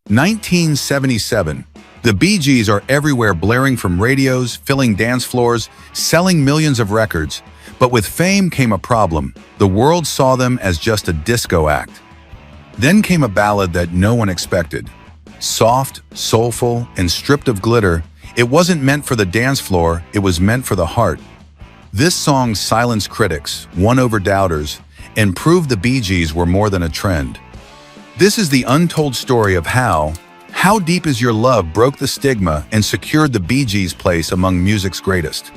1977. The Bee Gees are everywhere, blaring from radios, filling dance floors, selling millions of records. But with fame came a problem. The world saw them as just a disco act. Then came a ballad that no one expected. Soft, soulful, and stripped of glitter, it wasn't meant for the dance floor, it was meant for the heart. This song silenced critics, won over doubters, and proved the Bee Gees were more than a trend. This is the untold story of how Deep Is Your Love broke the stigma and secured the Bee Gees' place among music's greatest.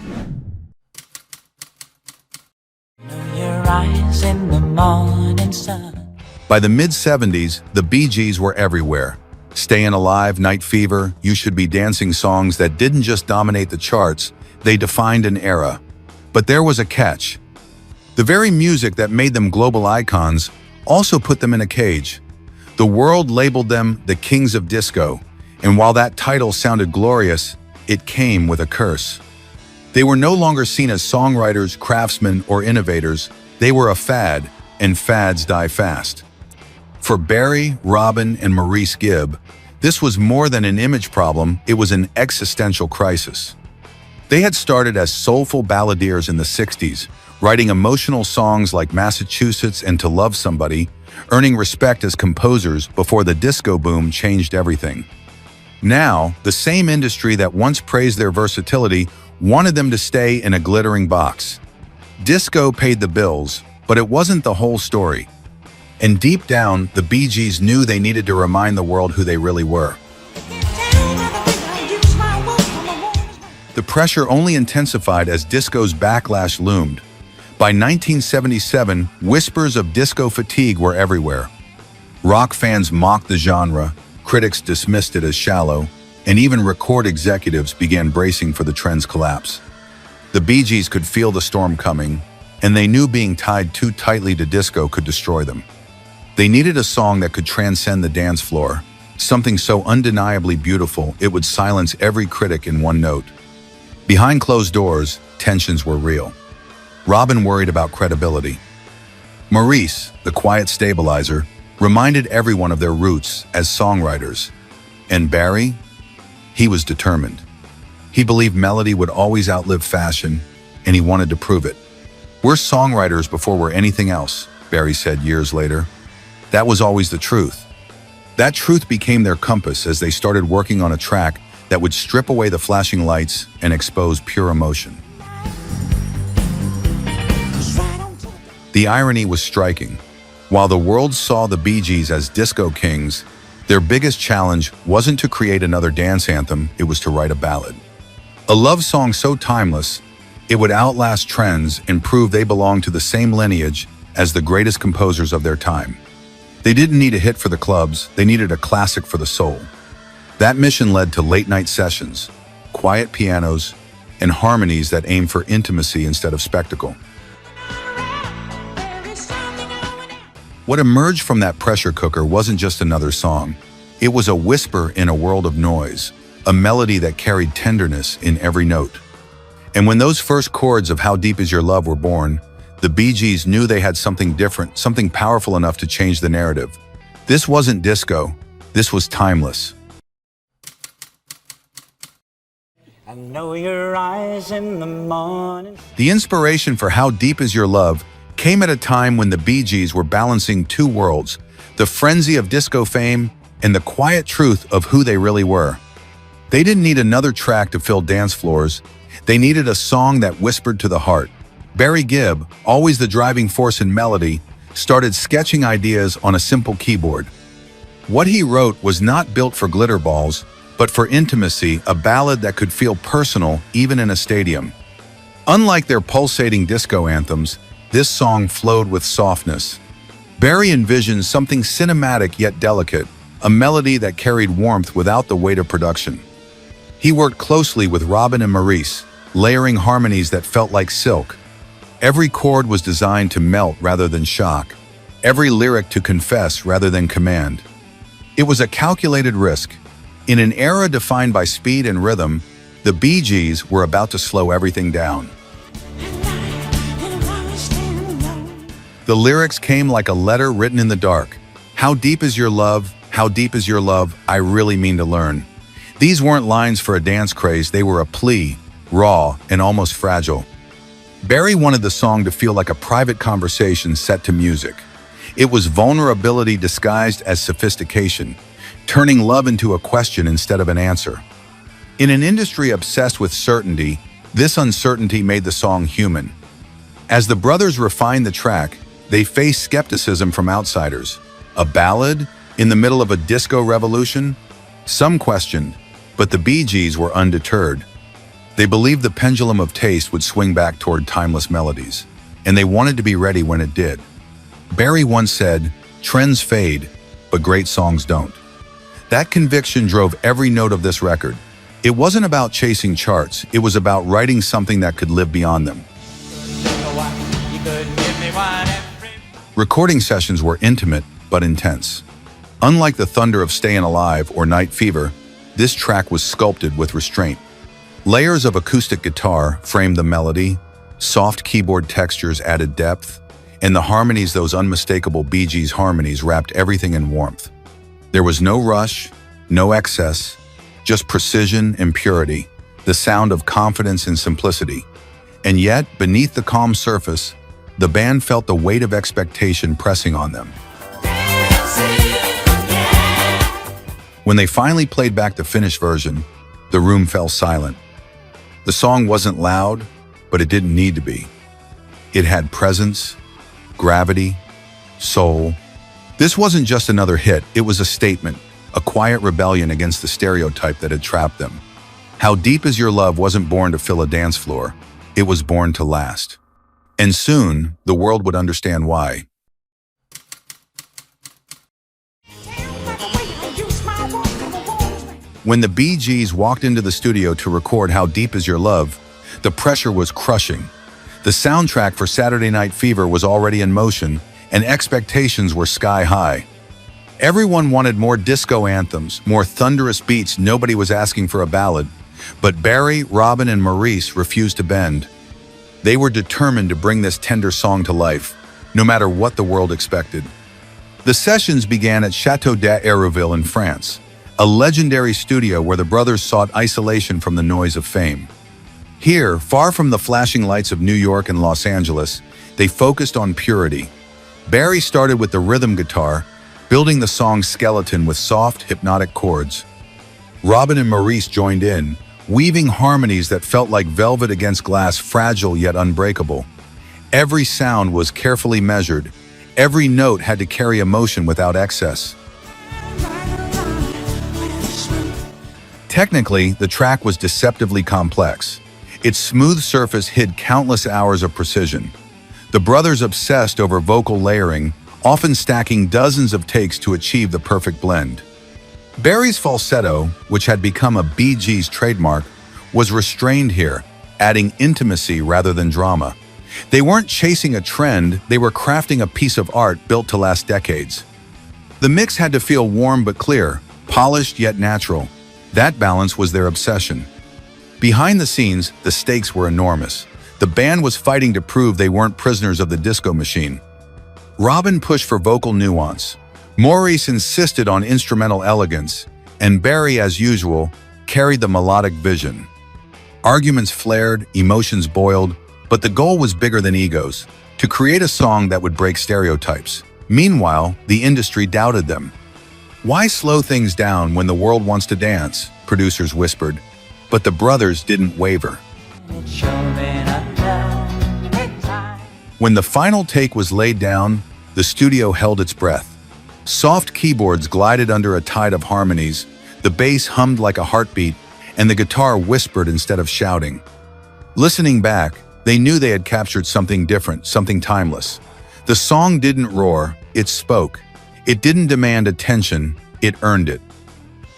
By the mid-70s, the Bee Gees were everywhere. Stayin' Alive, Night Fever, You Should Be Dancing songs that didn't just dominate the charts, they defined an era. But there was a catch. The very music that made them global icons also put them in a cage. The world labeled them the kings of disco, and while that title sounded glorious, it came with a curse. They were no longer seen as songwriters, craftsmen, or innovators. They were a fad, and fads die fast. For Barry, Robin, and Maurice Gibb, this was more than an image problem, it was an existential crisis. They had started as soulful balladeers in the 60s, writing emotional songs like Massachusetts and To Love Somebody, earning respect as composers before the disco boom changed everything. Now, the same industry that once praised their versatility wanted them to stay in a glittering box. Disco paid the bills, but it wasn't the whole story. And deep down, the Bee Gees knew they needed to remind the world who they really were. The pressure only intensified as disco's backlash loomed. By 1977, whispers of disco fatigue were everywhere. Rock fans mocked the genre, critics dismissed it as shallow, and even record executives began bracing for the trend's collapse. The Bee Gees could feel the storm coming, and they knew being tied too tightly to disco could destroy them. They needed a song that could transcend the dance floor, something so undeniably beautiful it would silence every critic in one note. Behind closed doors, tensions were real. Robin worried about credibility. Maurice, the quiet stabilizer, reminded everyone of their roots as songwriters. And Barry? He was determined. He believed melody would always outlive fashion, and he wanted to prove it. "We're songwriters before we're anything else," Barry said years later. That was always the truth. That truth became their compass as they started working on a track that would strip away the flashing lights and expose pure emotion. The irony was striking. While the world saw the Bee Gees as disco kings, their biggest challenge wasn't to create another dance anthem, it was to write a ballad. A love song so timeless, it would outlast trends and prove they belonged to the same lineage as the greatest composers of their time. They didn't need a hit for the clubs, they needed a classic for the soul. That mission led to late-night sessions, quiet pianos, and harmonies that aimed for intimacy instead of spectacle. What emerged from that pressure cooker wasn't just another song. It was a whisper in a world of noise, a melody that carried tenderness in every note. And when those first chords of How Deep Is Your Love were born, the Bee Gees knew they had something different, something powerful enough to change the narrative. This wasn't disco, this was timeless. I know your eyes in the morning. The inspiration for How Deep Is Your Love came at a time when the Bee Gees were balancing two worlds, the frenzy of disco fame and the quiet truth of who they really were. They didn't need another track to fill dance floors. They needed a song that whispered to the heart. Barry Gibb, always the driving force in melody, started sketching ideas on a simple keyboard. What he wrote was not built for glitter balls, but for intimacy, a ballad that could feel personal even in a stadium. Unlike their pulsating disco anthems, this song flowed with softness. Barry envisioned something cinematic yet delicate, a melody that carried warmth without the weight of production. He worked closely with Robin and Maurice, layering harmonies that felt like silk. Every chord was designed to melt rather than shock, every lyric to confess rather than command. It was a calculated risk. In an era defined by speed and rhythm, the Bee Gees were about to slow everything down. The lyrics came like a letter written in the dark. How deep is your love? How deep is your love? I really mean to learn. These weren't lines for a dance craze, they were a plea, raw and almost fragile. Barry wanted the song to feel like a private conversation set to music. It was vulnerability disguised as sophistication, turning love into a question instead of an answer. In an industry obsessed with certainty, this uncertainty made the song human. As the brothers refined the track, they faced skepticism from outsiders. A ballad in the middle of a disco revolution? Some questioned, but the Bee Gees were undeterred. They believed the pendulum of taste would swing back toward timeless melodies, and they wanted to be ready when it did. Barry once said, "Trends fade, but great songs don't." That conviction drove every note of this record. It wasn't about chasing charts, it was about writing something that could live beyond them. Recording sessions were intimate but intense. Unlike the thunder of Stayin' Alive or Night Fever, this track was sculpted with restraint. Layers of acoustic guitar framed the melody, soft keyboard textures added depth, and the harmonies, those unmistakable Bee Gees harmonies, wrapped everything in warmth. There was no rush, no excess, just precision and purity, the sound of confidence and simplicity. And yet, beneath the calm surface, the band felt the weight of expectation pressing on them. When they finally played back the finished version, the room fell silent. The song wasn't loud, but it didn't need to be. It had presence, gravity, soul. This wasn't just another hit, it was a statement, a quiet rebellion against the stereotype that had trapped them. How Deep Is Your Love wasn't born to fill a dance floor, it was born to last. And soon, the world would understand why. When the Bee Gees walked into the studio to record How Deep Is Your Love, the pressure was crushing. The soundtrack for Saturday Night Fever was already in motion, and expectations were sky high. Everyone wanted more disco anthems, more thunderous beats. Nobody was asking for a ballad. But Barry, Robin, and Maurice refused to bend. They were determined to bring this tender song to life, no matter what the world expected. The sessions began at Château d'Hérouville in France, a legendary studio where the brothers sought isolation from the noise of fame. Here, far from the flashing lights of New York and Los Angeles, they focused on purity. Barry started with the rhythm guitar, building the song's skeleton with soft, hypnotic chords. Robin and Maurice joined in, weaving harmonies that felt like velvet against glass, fragile yet unbreakable. Every sound was carefully measured. Every note had to carry emotion without excess. Technically, the track was deceptively complex. Its smooth surface hid countless hours of precision. The brothers obsessed over vocal layering, often stacking dozens of takes to achieve the perfect blend. Barry's falsetto, which had become a Bee Gees trademark, was restrained here, adding intimacy rather than drama. They weren't chasing a trend, they were crafting a piece of art built to last decades. The mix had to feel warm but clear, polished yet natural. That balance was their obsession. Behind the scenes, the stakes were enormous. The band was fighting to prove they weren't prisoners of the disco machine. Robin pushed for vocal nuance. Maurice insisted on instrumental elegance, and Barry, as usual, carried the melodic vision. Arguments flared, emotions boiled, but the goal was bigger than egos, to create a song that would break stereotypes. Meanwhile, the industry doubted them. "Why slow things down when the world wants to dance?" producers whispered. But the brothers didn't waver. When the final take was laid down, the studio held its breath. Soft keyboards glided under a tide of harmonies, the bass hummed like a heartbeat, and the guitar whispered instead of shouting. Listening back, they knew they had captured something different, something timeless. The song didn't roar, it spoke. It didn't demand attention, it earned it.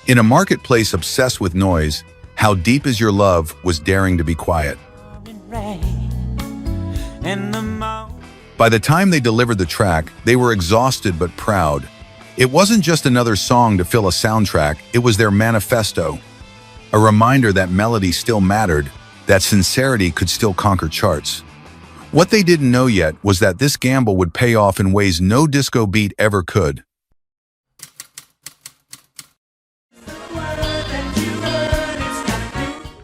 In a marketplace obsessed with noise, How Deep Is Your Love was daring to be quiet. By the time they delivered the track, they were exhausted but proud. It wasn't just another song to fill a soundtrack, it was their manifesto. A reminder that melody still mattered, that sincerity could still conquer charts. What they didn't know yet was that this gamble would pay off in ways no disco beat ever could.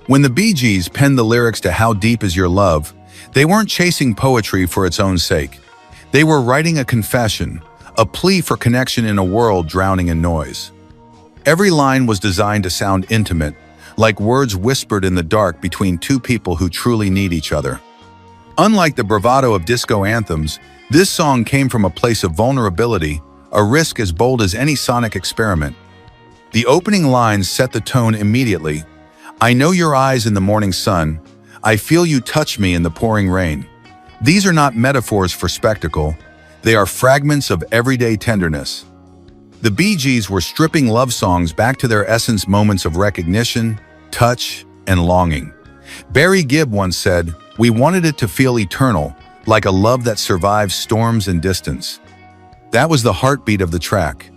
When the Bee Gees penned the lyrics to How Deep Is Your Love, they weren't chasing poetry for its own sake. They were writing a confession, a plea for connection in a world drowning in noise. Every line was designed to sound intimate, like words whispered in the dark between two people who truly need each other. Unlike the bravado of disco anthems, this song came from a place of vulnerability, a risk as bold as any sonic experiment. The opening lines set the tone immediately. I know your eyes in the morning sun. I feel you touch me in the pouring rain. These are not metaphors for spectacle. They are fragments of everyday tenderness. The Bee Gees were stripping love songs back to their essence, moments of recognition, touch, and longing. Barry Gibb once said, "We wanted it to feel eternal, like a love that survives storms and distance." That was the heartbeat of the track.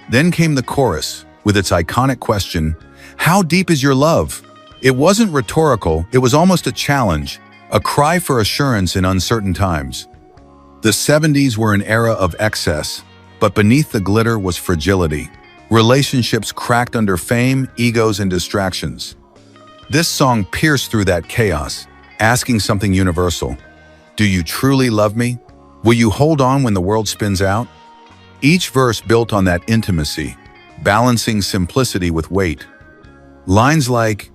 Then came the chorus, with its iconic question, "How deep is your love?" It wasn't rhetorical, it was almost a challenge, a cry for assurance in uncertain times. The 70s were an era of excess, but beneath the glitter was fragility. Relationships cracked under fame, egos, and distractions. This song pierced through that chaos, asking something universal. Do you truly love me? Will you hold on when the world spins out? Each verse built on that intimacy, balancing simplicity with weight. Lines like,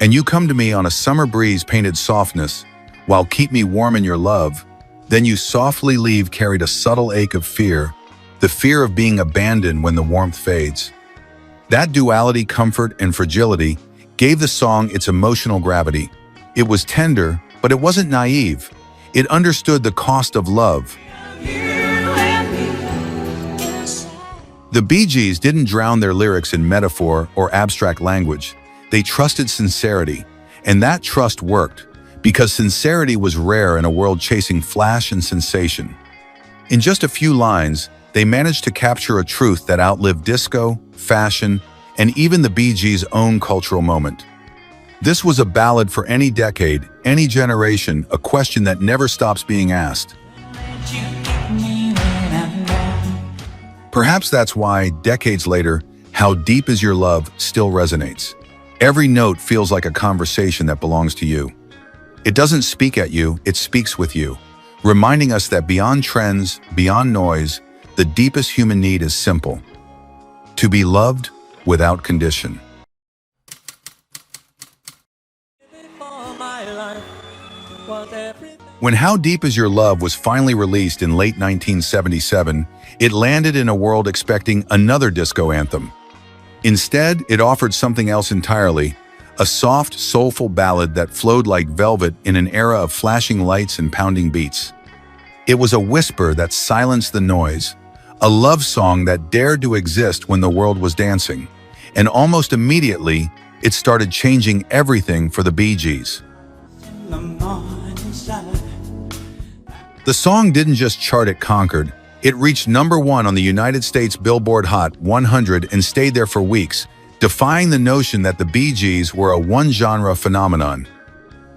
"And you come to me on a summer breeze painted softness, while keep me warm in your love, then you softly leave," carried a subtle ache of fear, the fear of being abandoned when the warmth fades. That duality, comfort and fragility, gave the song its emotional gravity. It was tender, but it wasn't naive. It understood the cost of love. The Bee Gees didn't drown their lyrics in metaphor or abstract language. They trusted sincerity, and that trust worked, because sincerity was rare in a world chasing flash and sensation. In just a few lines, they managed to capture a truth that outlived disco, fashion, and even the Bee Gees' own cultural moment. This was a ballad for any decade, any generation, a question that never stops being asked. Perhaps that's why, decades later, How Deep Is Your Love still resonates. Every note feels like a conversation that belongs to you. It doesn't speak at you, it speaks with you, reminding us that beyond trends, beyond noise, the deepest human need is simple: to be loved without condition. When How Deep Is Your Love was finally released in late 1977, it landed in a world expecting another disco anthem. Instead, it offered something else entirely, a soft, soulful ballad that flowed like velvet in an era of flashing lights and pounding beats. It was a whisper that silenced the noise, a love song that dared to exist when the world was dancing. And almost immediately, it started changing everything for the Bee Gees. The song didn't just chart, it conquered. It reached #1 on the United States Billboard Hot 100 and stayed there for weeks, defying the notion that the Bee Gees were a one-genre phenomenon.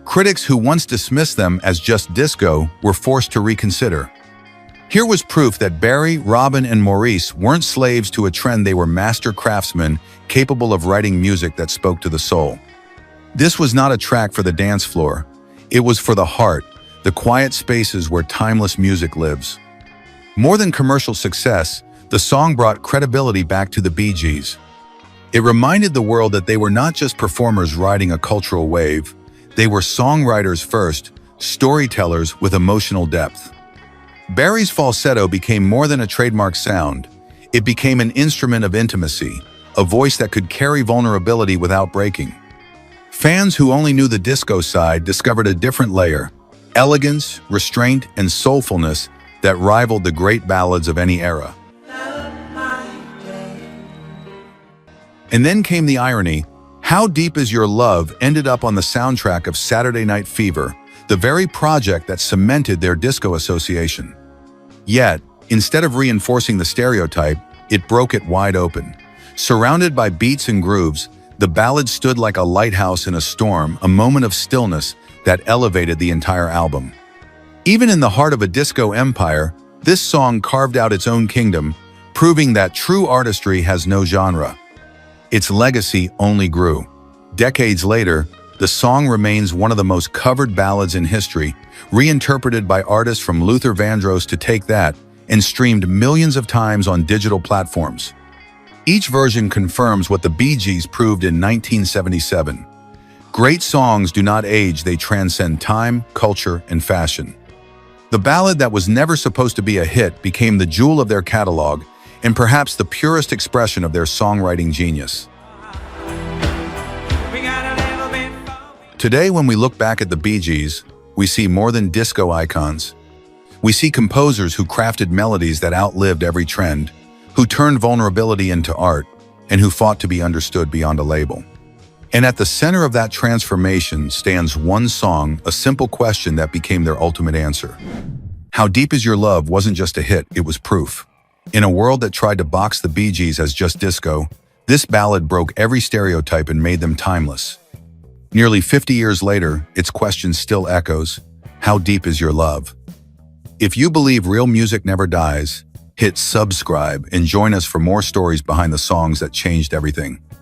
Critics who once dismissed them as just disco were forced to reconsider. Here was proof that Barry, Robin, and Maurice weren't slaves to a trend. They were master craftsmen capable of writing music that spoke to the soul. This was not a track for the dance floor. It was for the heart, the quiet spaces where timeless music lives. More than commercial success, the song brought credibility back to the Bee Gees. It reminded the world that they were not just performers riding a cultural wave. They were songwriters first, storytellers with emotional depth. Barry's falsetto became more than a trademark sound. It became an instrument of intimacy, a voice that could carry vulnerability without breaking. Fans who only knew the disco side discovered a different layer: elegance, restraint, and soulfulness that rivaled the great ballads of any era. And then came the irony. How Deep Is Your Love ended up on the soundtrack of Saturday Night Fever, the very project that cemented their disco association. Yet, instead of reinforcing the stereotype, it broke it wide open. Surrounded by beats and grooves, the ballad stood like a lighthouse in a storm, a moment of stillness that elevated the entire album. Even in the heart of a disco empire, this song carved out its own kingdom, proving that true artistry has no genre. Its legacy only grew. Decades later, the song remains one of the most covered ballads in history, reinterpreted by artists from Luther Vandross to Take That, and streamed millions of times on digital platforms. Each version confirms what the Bee Gees proved in 1977. Great songs do not age, they transcend time, culture, and fashion. The ballad that was never supposed to be a hit became the jewel of their catalog and perhaps the purest expression of their songwriting genius. Today, when we look back at the Bee Gees, we see more than disco icons. We see composers who crafted melodies that outlived every trend, who turned vulnerability into art, and who fought to be understood beyond a label. And at the center of that transformation stands one song, a simple question that became their ultimate answer. How Deep Is Your Love wasn't just a hit, it was proof. In a world that tried to box the Bee Gees as just disco, this ballad broke every stereotype and made them timeless. Nearly 50 years later, its question still echoes, how deep is your love? If you believe real music never dies, hit subscribe and join us for more stories behind the songs that changed everything.